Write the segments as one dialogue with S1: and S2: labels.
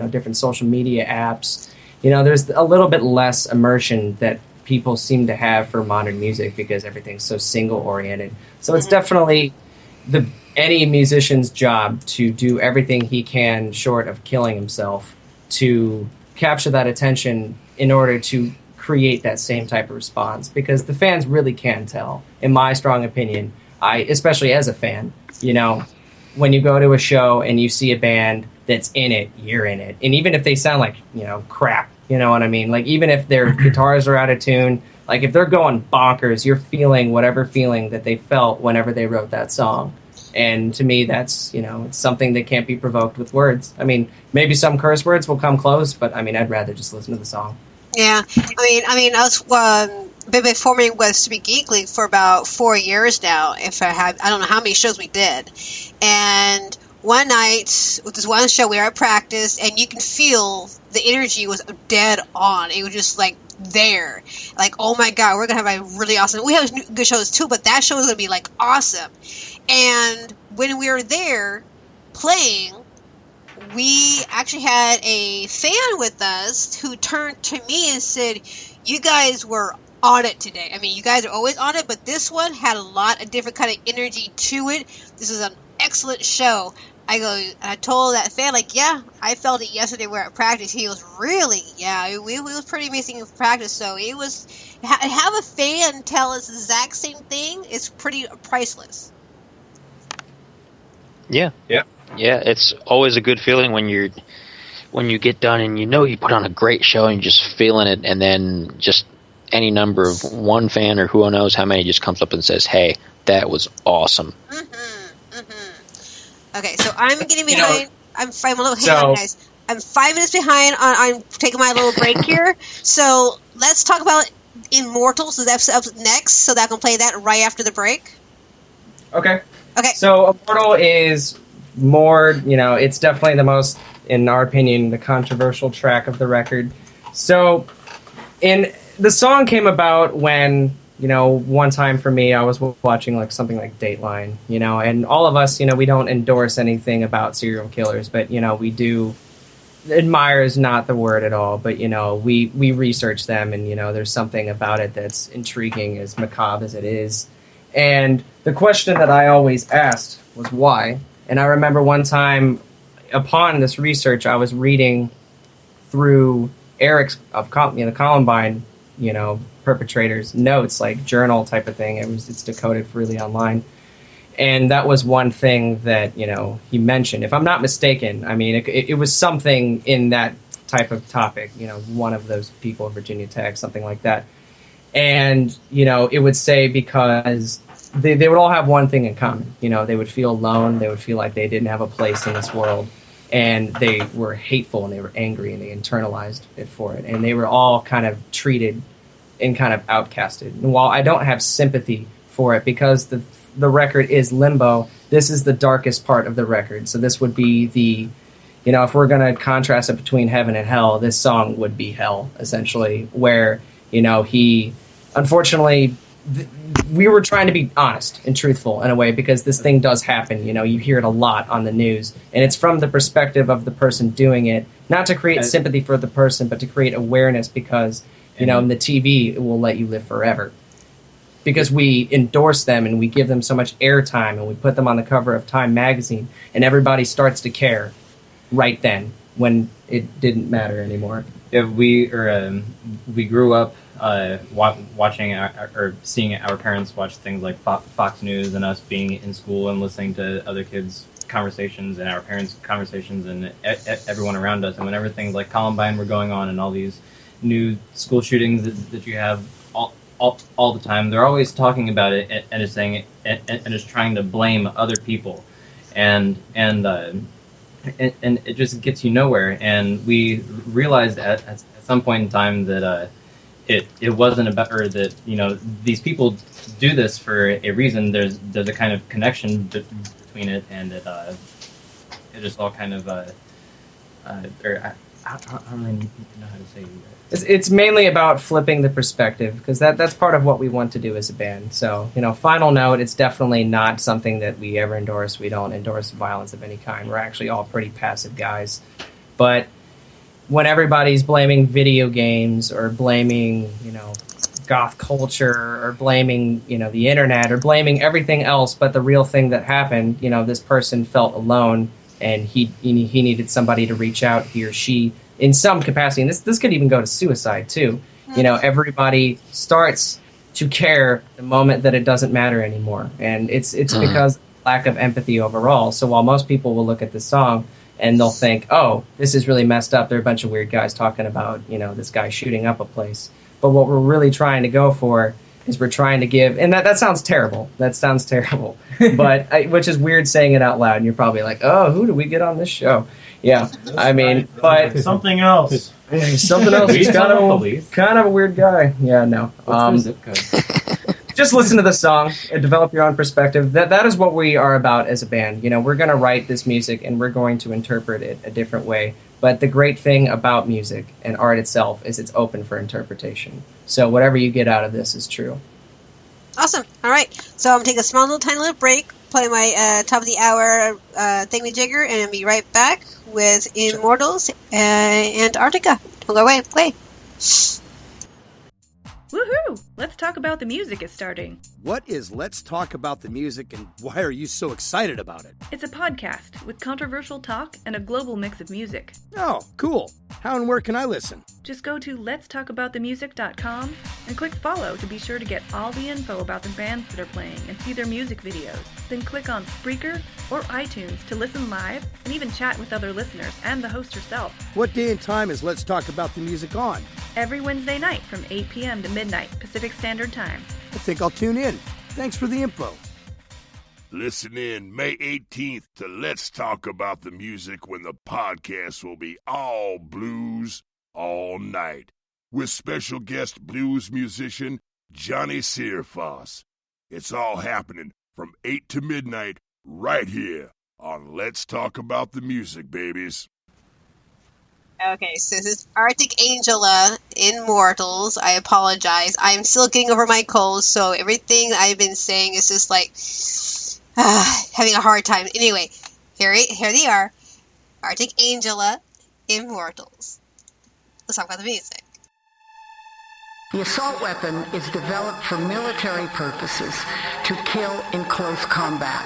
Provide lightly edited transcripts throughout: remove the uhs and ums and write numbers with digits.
S1: different social media apps. There's a little bit less immersion that people seem to have for modern music because everything's so single-oriented. So it's definitely any musician's job to do everything he can, short of killing himself, to capture that attention in order to create that same type of response, because the fans really can tell, in my strong opinion. Especially as a fan, when you go to a show and you see a band that's in it, you're in it. And even if they sound like, crap, you know what I mean? Like, even if their guitars are out of tune, like, if they're going bonkers, you're feeling whatever feeling that they felt whenever they wrote that song. And to me, that's, it's something that can't be provoked with words. I mean, maybe some curse words will come close, but, I'd rather just listen to the song.
S2: Yeah. I was been performing with Speak Geekly for about 4 years now. I don't know how many shows we did. And one night, with this one show, we were at practice, and you can feel the energy was dead on. It was just like there. Like, oh my God, we're going to have a really awesome... We have good shows too, but that show was going to be like awesome. And when we were there playing, we actually had a fan with us who turned to me and said, "You guys were on it today. You guys are always on it, but this one had a lot of different kind of energy to it. This is an excellent show." I told that fan, yeah, I felt it yesterday. We were at practice. He was really, it was pretty amazing in practice. So it was, have a fan tell us the exact same thing. It's pretty priceless.
S3: Yeah. It's always a good feeling when you get done and you put on a great show and you're just feeling it, and then just any number of one fan or who knows how many just comes up and says, "Hey, that was awesome."
S2: Okay, so I'm getting behind. I'm a little. Hang on, guys. I'm 5 minutes behind on taking my little break here. So let's talk about Immortals. So that's up next. So that I can play that right after the break.
S1: Okay.
S2: Okay.
S1: So Immortal is more. It's definitely the most, in our opinion, the controversial track of the record. So, the song came about when, one time for me, I was watching something like Dateline, and all of us, we don't endorse anything about serial killers, but, we do, admire is not the word at all, but, we research them, and, there's something about it that's intriguing, as macabre as it is. And the question that I always asked was why. And I remember one time, upon this research, I was reading through Eric's of Columbine, perpetrators' notes, like journal type of thing. It's decoded freely online, and that was one thing that he mentioned. If I'm not mistaken, it was something in that type of topic. One of those people in Virginia Tech, something like that, and it would say because they would all have one thing in common. They would feel alone. They would feel like they didn't have a place in this world. And they were hateful, and they were angry, and they internalized it for it. And they were all kind of treated and kind of outcasted. And while I don't have sympathy for it, because the record is limbo, this is the darkest part of the record. So this would be the, if we're going to contrast it between heaven and hell, this song would be hell, essentially, where, he, unfortunately... we were trying to be honest and truthful in a way, because this thing does happen. You hear it a lot on the news, and it's from the perspective of the person doing it, not to create sympathy for the person, but to create awareness, because, in the TV, it will let you live forever. Because we endorse them, and we give them so much airtime, and we put them on the cover of Time magazine, and everybody starts to care right then, when it didn't matter anymore.
S4: Yeah, we grew up watching or seeing our parents watch things like Fox News, and us being in school and listening to other kids' conversations and our parents' conversations and everyone around us. And whenever things like Columbine were going on and all these new school shootings that you have all the time, they're always talking about it and is saying it and is trying to blame other people, and it just gets you nowhere. And we realized at some point in time that it wasn't about, or that these people do this for a reason. There's a kind of connection between it, and it just all kind of I don't really know how to say it.
S1: It's mainly about flipping the perspective, because that's part of what we want to do as a band. So, final note, it's definitely not something that we ever endorse. We don't endorse violence of any kind. We're actually all pretty passive guys. But, when everybody's blaming video games or blaming, goth culture or blaming, the internet or blaming everything else, but the real thing that happened, this person felt alone and he needed somebody to reach out, he or she, in some capacity. And this could even go to suicide too. Everybody starts to care the moment that it doesn't matter anymore. And it's because of lack of empathy overall. So while most people will look at this song and they'll think, oh, this is really messed up. They're a bunch of weird guys talking about, this guy shooting up a place. But what we're really trying to go for is we're trying to give, and that sounds terrible. That sounds terrible. But which is weird saying it out loud. And you're probably like, oh, who do we get on this show? Yeah, I mean, but
S5: something else.
S1: Something else. He's kind of a weird guy. Yeah, no. Just listen to the song and develop your own perspective. That is what we are about as a band. We're going to write this music and we're going to interpret it a different way. But the great thing about music and art itself is it's open for interpretation. So whatever you get out of this is true.
S2: Awesome. All right. So I'm going to take a small little tiny little break, play my top of the hour thingamajigger, and I'll be right back with Immortals and Antarctica. Don't go away. Play.
S6: Woohoo! Let's Talk About the Music is starting.
S7: What is Let's Talk About the Music, and why are you so excited about it?
S6: It's a podcast with controversial talk and a global mix of music.
S7: Oh, cool. How and where can I listen?
S6: Just go to letstalkaboutthemusic.com and click follow to be sure to get all the info about the bands that are playing and see their music videos. Then click on Spreaker or iTunes to listen live and even chat with other listeners and the host herself.
S7: What day and time is Let's Talk About the Music on?
S6: Every Wednesday night from 8 p.m. to midnight Pacific Standard Time.
S7: I think I'll tune in. Thanks for the info.
S8: Listen in May 18th to Let's Talk About the Music, when the podcast will be all blues all night with special guest blues musician Johnny Searfoss. It's all happening from 8 to midnight right here on Let's Talk About the Music, babies.
S2: Okay, so this is Arkangela, Immortals. I apologize. I'm still getting over my cold, so everything I've been saying is just like having a hard time. Anyway, here they are. Arkangela, Immortals. Let's talk about the music.
S9: The assault weapon is developed for military purposes to kill in close combat.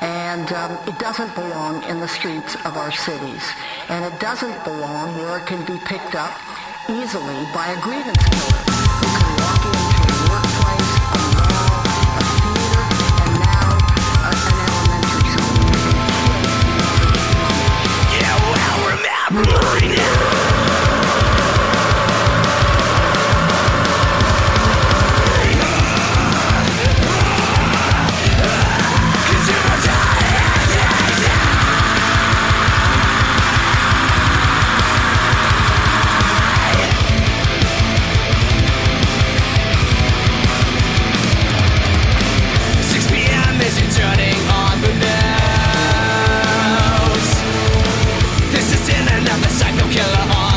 S9: And it doesn't belong in the streets of our cities. And it doesn't belong where it can be picked up easily by a grievance killer who can walk into a workplace, a mall, a theater, and now an elementary school.
S10: Yeah, well, remember now. Killer on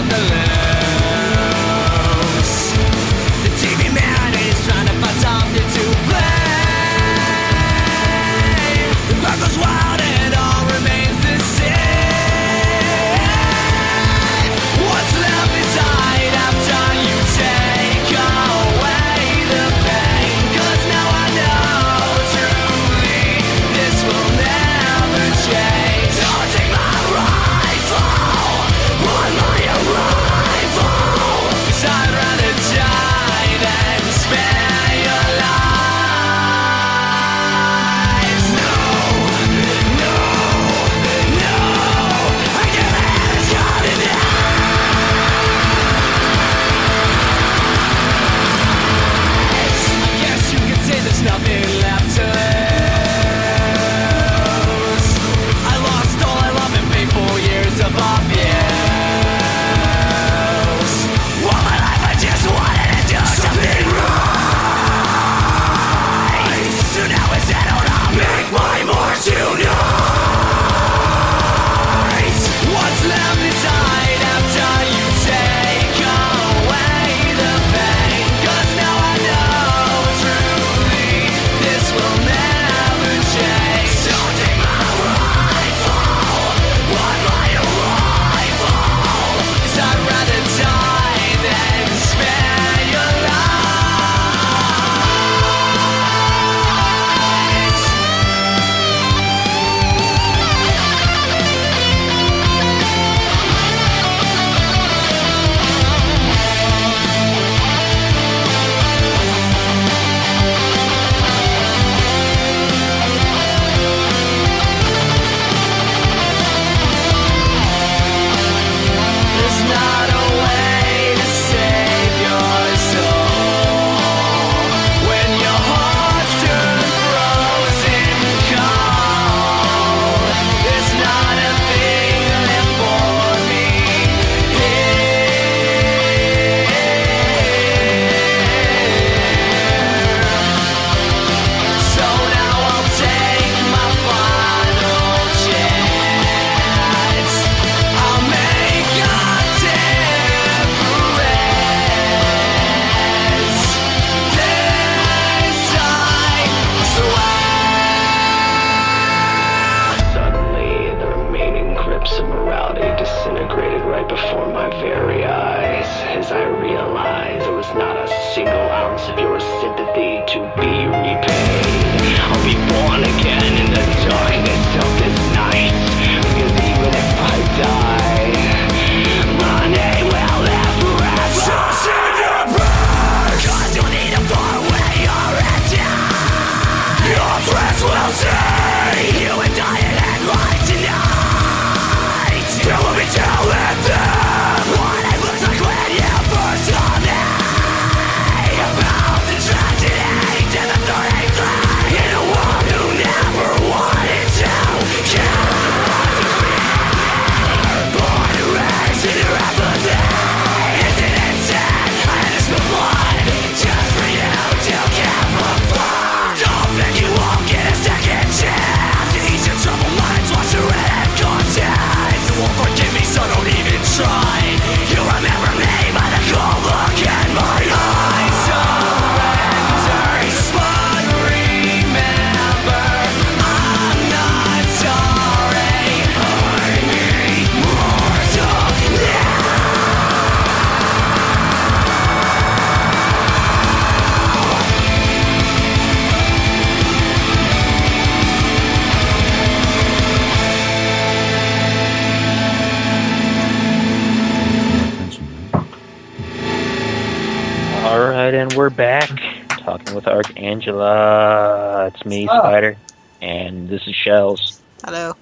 S3: right, and we're back talking with Arkangela. It's me, Spider, and this is Shells.
S2: Hello.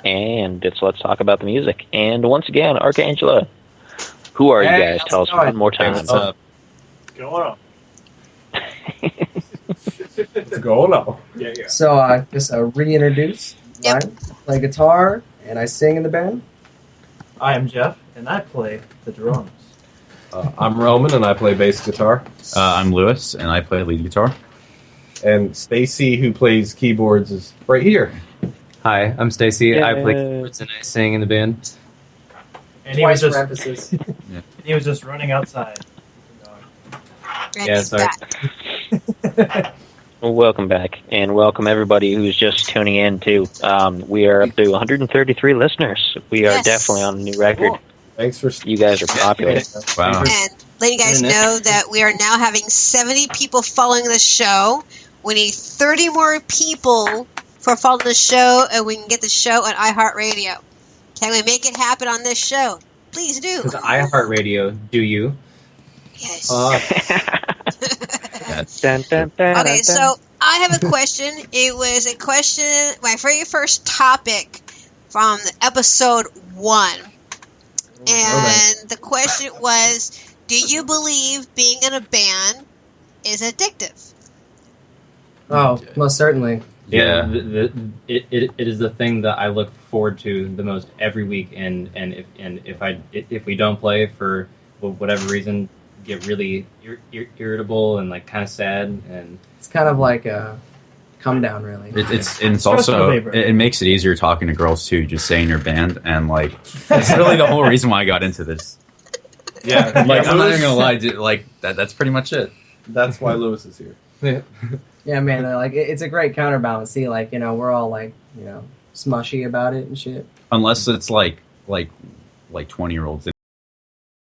S3: And it's Let's Talk About the Music. And once again, Arkangela, who are you guys? Tell us one more time.
S5: What's up?
S11: What's going on?
S5: What's going on?
S11: Yeah.
S1: So just reintroduce.
S2: Yep.
S1: I play guitar and I sing in the band.
S11: I am Jeff, and I play the drums.
S5: I'm Roman, and I play bass guitar.
S12: I'm Lewis, and I play lead guitar.
S5: And Stacy, who plays keyboards, is right here.
S4: Hi, I'm Stacy. I play keyboards and I sing in the band.
S11: And he was
S1: Twice for
S11: just
S1: emphasis.
S11: and he was just running outside.
S2: Randy's
S4: sorry.
S2: back.
S3: Well, welcome back, and welcome everybody who's just tuning in, too. We are up to 133 listeners. We are
S2: Yes.
S3: definitely on a new record.
S5: Cool. Thanks for
S3: You guys are popular.
S12: Wow.
S2: And letting you guys know that we are now having 70 people following the show. We need 30 more people for following the show, and we can get the show on iHeartRadio. Can we make it happen on this show? Please do.
S4: Because iHeartRadio, do you?
S2: Yes.
S3: Dun, dun, dun,
S2: Okay,
S3: dun,
S2: so I have a question. It was a question, my very first topic from episode 1. And the question was, do you believe being in a band is addictive?
S1: Oh, most certainly.
S4: Yeah, it is the thing that I look forward to the most every week, and if we don't play for whatever reason, get really irritable and like kind of sad, and
S1: It's kind of like a come down, really.
S12: It's also
S11: relief.
S12: it makes it easier talking to girls too. Just saying your band, and like that's really the whole reason why I got into this.
S5: Yeah,
S12: Like I'm not
S5: Lewis-
S12: even gonna lie, like that's pretty much it.
S5: That's why Lewis is here.
S1: Yeah, man. Like it's a great counterbalance. See, like we're all like smushy about it and shit.
S12: Unless it's like 20-year-olds